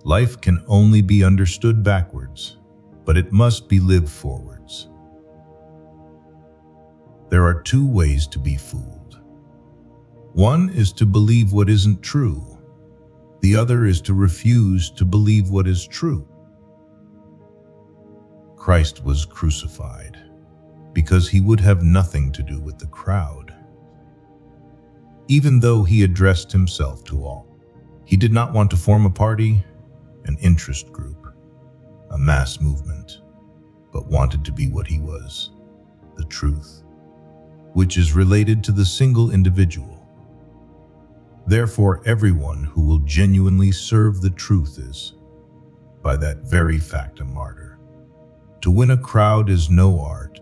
Life can only be understood backwards, but it must be lived forwards. There are two ways to be fooled. One is to believe what isn't true. The other is to refuse to believe what is true. Christ was crucified because he would have nothing to do with the crowd. Even though he addressed himself to all, he did not want to form a party, an interest group, a mass movement, but wanted to be what he was, the truth, which is related to the single individual. Therefore, everyone who will genuinely serve the truth is, by that very fact, a martyr. To win a crowd is no art,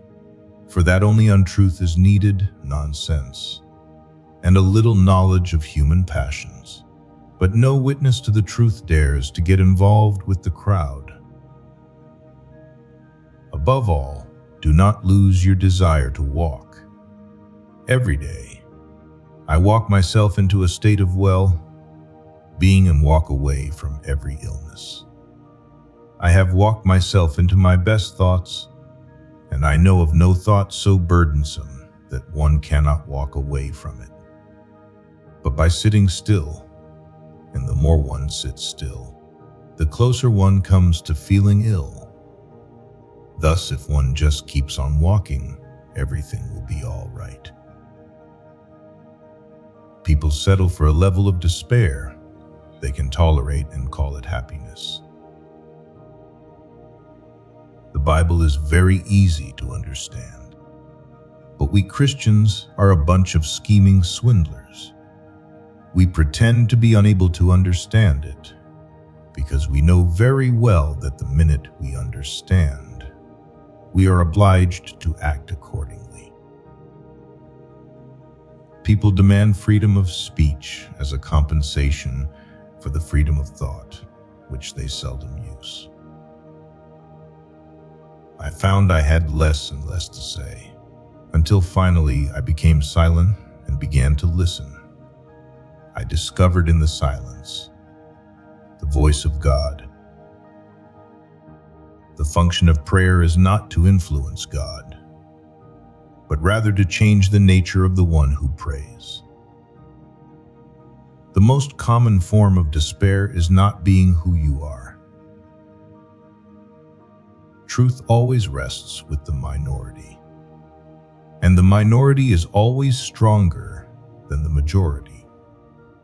for that only untruth is needed, nonsense, and a little knowledge of human passions. But no witness to the truth dares to get involved with the crowd. Above all, do not lose your desire to walk. Every day, I walk myself into a state of well-being and walk away from every illness. I have walked myself into my best thoughts, and I know of no thought so burdensome that one cannot walk away from it. But by sitting still, and the more one sits still, the closer one comes to feeling ill. Thus, if one just keeps on walking, everything will be all right. People settle for a level of despair they can tolerate and call it happiness. The Bible is very easy to understand, but we Christians are a bunch of scheming swindlers. We pretend to be unable to understand it because we know very well that the minute we understand, we are obliged to act accordingly. People demand freedom of speech as a compensation for the freedom of thought, which they seldom use. I found I had less and less to say, until finally I became silent and began to listen. I discovered in the silence the voice of God. The function of prayer is not to influence God, but rather to change the nature of the one who prays. The most common form of despair is not being who you are. Truth always rests with the minority, and the minority is always stronger than the majority,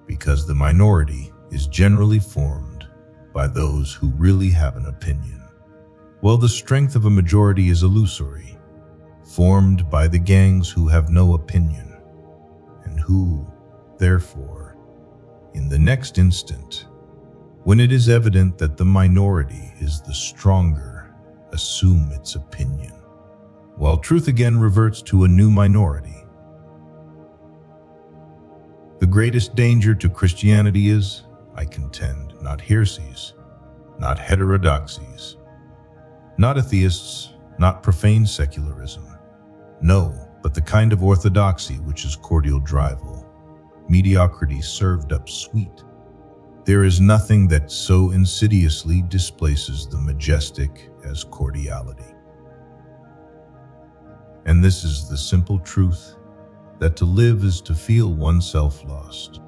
because the minority is generally formed by those who really have an opinion, while the strength of a majority is illusory, formed by the gangs who have no opinion, and who, therefore, in the next instant, when it is evident that the minority is the stronger, assume its opinion, while truth again reverts to a new minority. The greatest danger to Christianity is, I contend, not heresies, not heterodoxies, not atheists, not profane secularism. No, but the kind of orthodoxy which is cordial drivel, mediocrity served up sweet. There is nothing that so insidiously displaces the majestic as cordiality. And this is the simple truth, that to live is to feel oneself lost.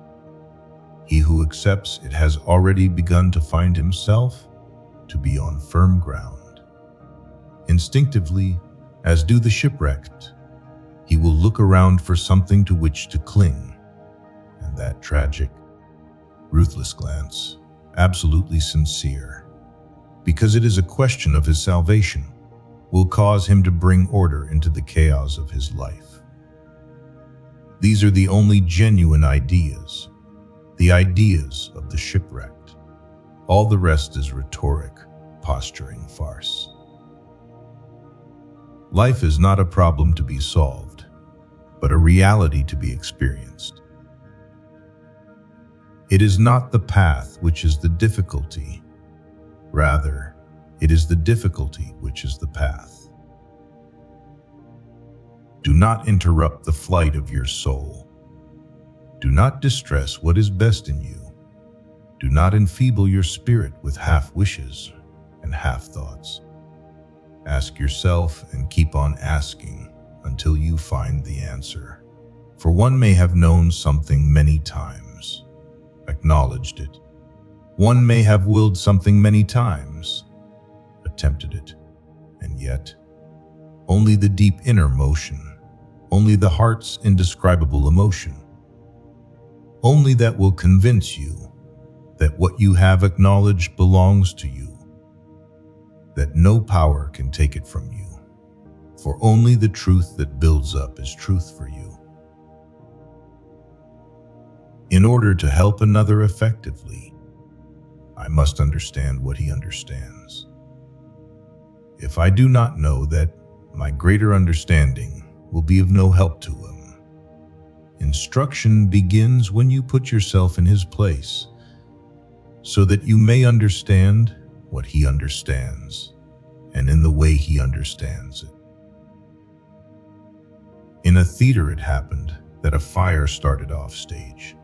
He who accepts it has already begun to find himself to be on firm ground. Instinctively, as do the shipwrecked, he will look around for something to which to cling, and that tragic, ruthless glance, absolutely sincere, because it is a question of his salvation, will cause him to bring order into the chaos of his life. These are the only genuine ideas, the ideas of the shipwrecked. All the rest is rhetoric, posturing farce. Life is not a problem to be solved, but a reality to be experienced. It is not the path which is the difficulty. Rather, it is the difficulty which is the path. Do not interrupt the flight of your soul. Do not distress what is best in you. Do not enfeeble your spirit with half wishes and half thoughts. Ask yourself and keep on asking until you find the answer. For one may have known something many times, acknowledged it. One may have willed something many times, attempted it, and yet, only the deep inner motion, only the heart's indescribable emotion, only that will convince you that what you have acknowledged belongs to you, that no power can take it from you, for only the truth that builds up is truth for you. In order to help another effectively, I must understand what he understands. If I do not know that, my greater understanding will be of no help to him. Instruction begins when you put yourself in his place, so that you may understand what he understands, and in the way he understands it. In a theater it happened that a fire started off stage.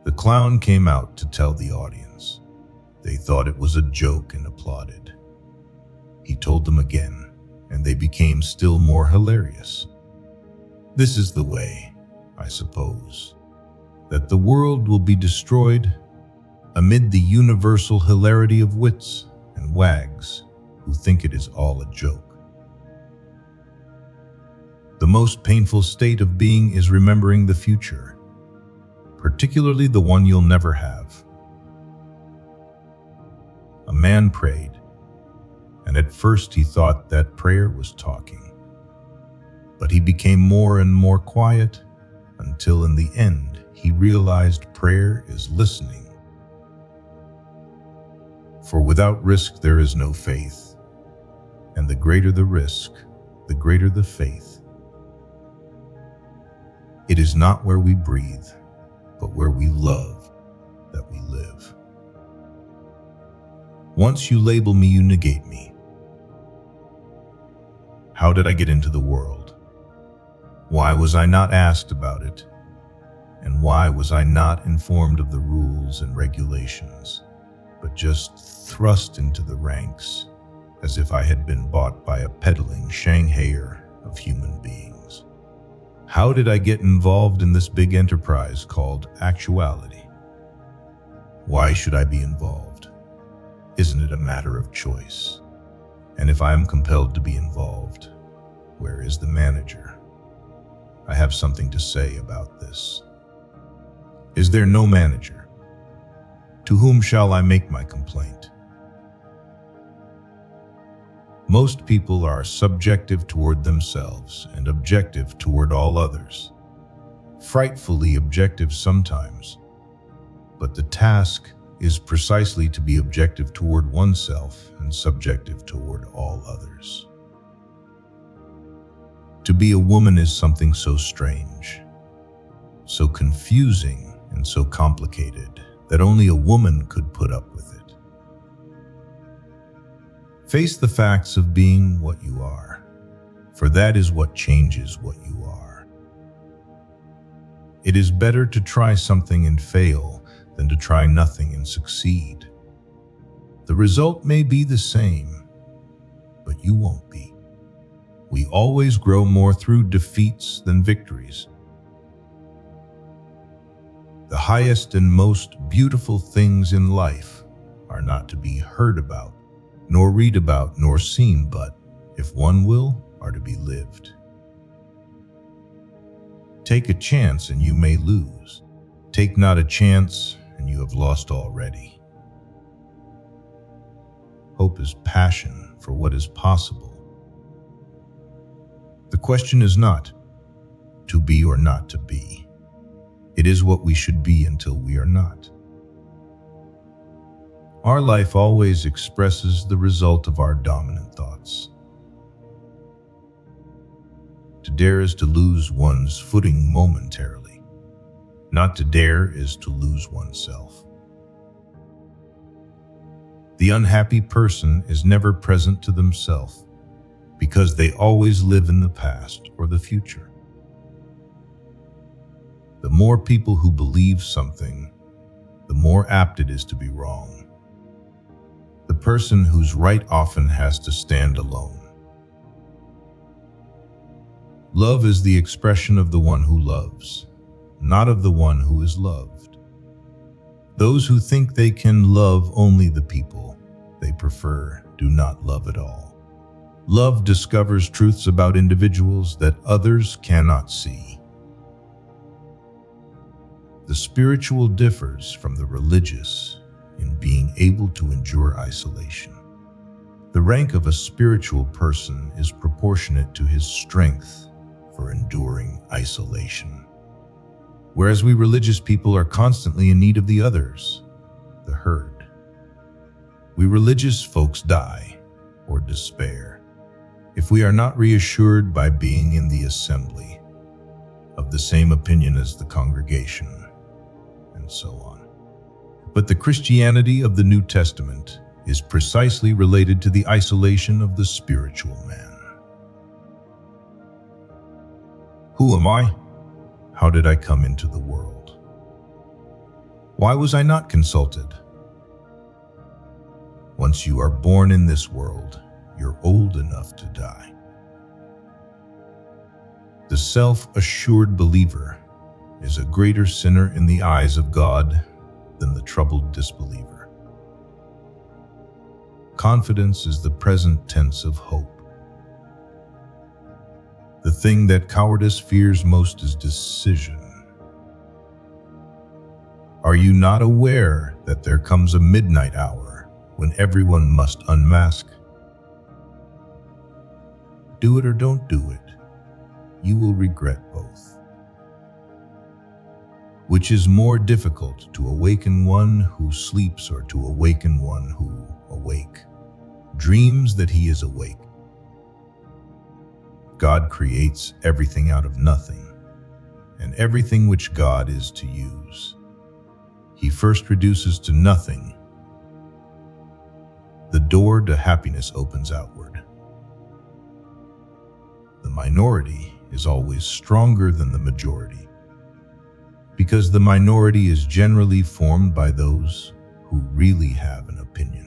The clown came out to tell the audience. They thought it was a joke and applauded. He told them again, and they became still more hilarious. This is the way, I suppose, that the world will be destroyed amid the universal hilarity of wits and wags who think it is all a joke. The most painful state of being is remembering the future, particularly the one you'll never have. A man prayed, and at first he thought that prayer was talking. But he became more and more quiet until in the end he realized prayer is listening. For without risk there is no faith, and the greater the risk, the greater the faith. It is not where we breathe, but where we love that we live. Once you label me, you negate me. How did I get into the world? Why was I not asked about it? And why was I not informed of the rules and regulations, but just thrust into the ranks as if I had been bought by a peddling Shanghaier of human beings? How did I get involved in this big enterprise called actuality? Why should I be involved? Isn't it a matter of choice? And if I am compelled to be involved, where is the manager? I have something to say about this. Is there no manager? To whom shall I make my complaint? Most people are subjective toward themselves and objective toward all others. Frightfully objective sometimes, but the task is precisely to be objective toward oneself and subjective toward all others. To be a woman is something so strange, so confusing and so complicated that only a woman could put up with it. Face the facts of being what you are, for that is what changes what you are. It is better to try something and fail than to try nothing and succeed. The result may be the same, but you won't be. We always grow more through defeats than victories. The highest and most beautiful things in life are not to be heard about, nor read about, nor seen, but, if one will, are to be lived. Take a chance and you may lose. Take not a chance and you have lost already. Hope is passion for what is possible. The question is not to be or not to be. It is what we should be until we are not. Our life always expresses the result of our dominant thoughts. To dare is to lose one's footing momentarily. Not to dare is to lose oneself. The unhappy person is never present to themselves because they always live in the past or the future. The more people who believe something, the more apt it is to be wrong. The person who's right often has to stand alone. Love is the expression of the one who loves, not of the one who is loved. Those who think they can love only the people they prefer do not love at all. Love discovers truths about individuals that others cannot see. The spiritual differs from the religious in being able to endure isolation. The rank of a spiritual person is proportionate to his strength for enduring isolation. Whereas we religious people are constantly in need of the others, the herd. We religious folks die or despair if we are not reassured by being in the assembly, of the same opinion as the congregation, and so on. But the Christianity of the New Testament is precisely related to the isolation of the spiritual man. Who am I? How did I come into the world? Why was I not consulted? Once you are born in this world, you're old enough to die. The self-assured believer is a greater sinner in the eyes of God than the troubled disbeliever. Confidence is the present tense of hope. The thing that cowardice fears most is decision. Are you not aware that there comes a midnight hour when everyone must unmask? Do it or don't do it. You will regret both. Which is more difficult, to awaken one who sleeps or to awaken one who, awake, dreams that he is awake? God creates everything out of nothing, and everything which God is to use, he first reduces to nothing. The door to happiness opens outward. The minority is always stronger than the majority, because the minority is generally formed by those who really have an opinion.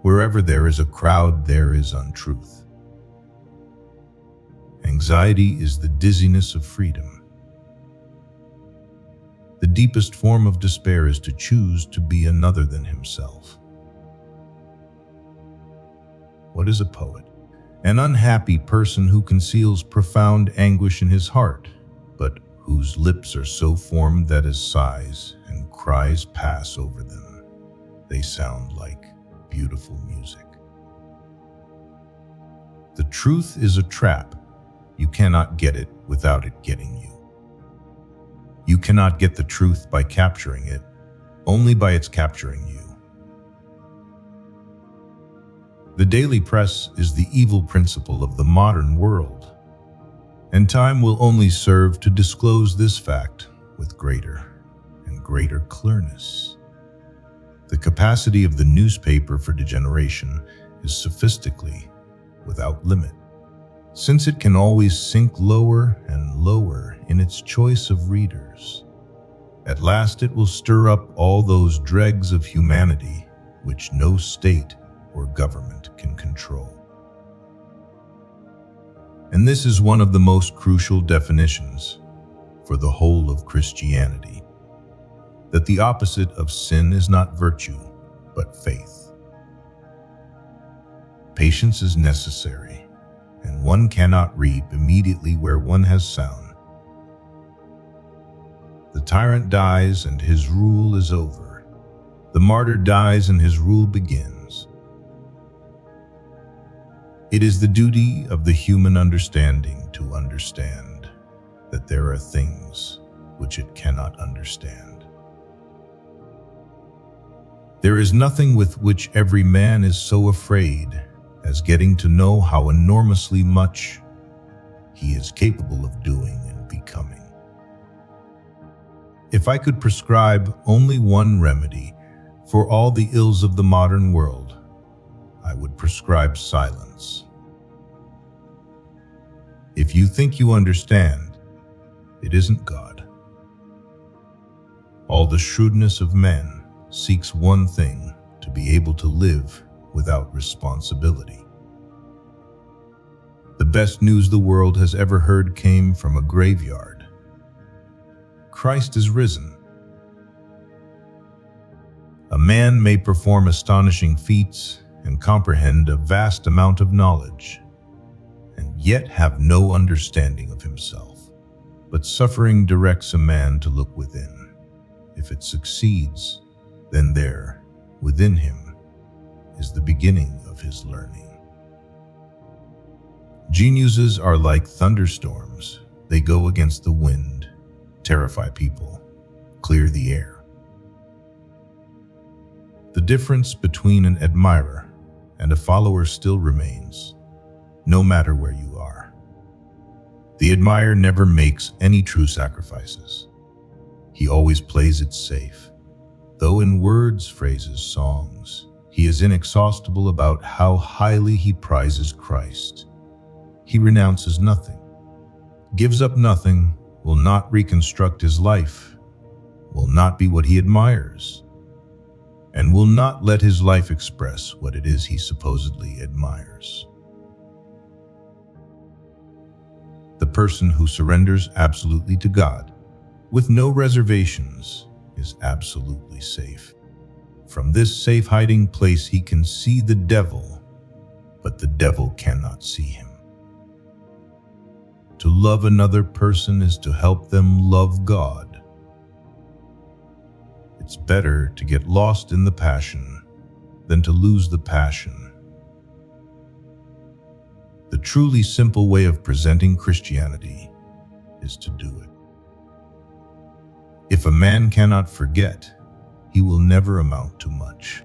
Wherever there is a crowd, there is untruth. Anxiety is the dizziness of freedom. The deepest form of despair is to choose to be another than himself. What is a poet? An unhappy person who conceals profound anguish in his heart, but whose lips are so formed that as sighs and cries pass over them, they sound like beautiful music. The truth is a trap. You cannot get it without it getting you. You cannot get the truth by capturing it, only by its capturing you. The daily press is the evil principle of the modern world, and time will only serve to disclose this fact with greater and greater clearness. The capacity of the newspaper for degeneration is sophistically without limit, since it can always sink lower and lower in its choice of readers. At last it will stir up all those dregs of humanity which no state or government can control. And this is one of the most crucial definitions for the whole of Christianity, that the opposite of sin is not virtue, but faith. Patience is necessary, and one cannot reap immediately where one has sown. The tyrant dies and his rule is over. The martyr dies and his rule begins. It is the duty of the human understanding to understand that there are things which it cannot understand. There is nothing with which every man is so afraid as getting to know how enormously much he is capable of doing and becoming. If I could prescribe only one remedy for all the ills of the modern world, I would prescribe silence. If you think you understand, it isn't God. All the shrewdness of men seeks one thing: to be able to live without responsibility. The best news the world has ever heard came from a graveyard. Christ is risen. A man may perform astonishing feats and comprehend a vast amount of knowledge, and yet have no understanding of himself. But suffering directs a man to look within. If it succeeds, then there, within him, is the beginning of his learning. Geniuses are like thunderstorms. They go against the wind, terrify people, clear the air. The difference between an admirer and a follower still remains, no matter where you are. The admirer never makes any true sacrifices. He always plays it safe. Though in words, phrases, songs, he is inexhaustible about how highly he prizes Christ. He renounces nothing, gives up nothing, will not reconstruct his life, will not be what he admires, and will not let his life express what it is he supposedly admires. The person who surrenders absolutely to God, with no reservations, is absolutely safe. From this safe hiding place he can see the devil, but the devil cannot see him. To love another person is to help them love God. It's better to get lost in the passion than to lose the passion. The truly simple way of presenting Christianity is to do it. If a man cannot forget, he will never amount to much.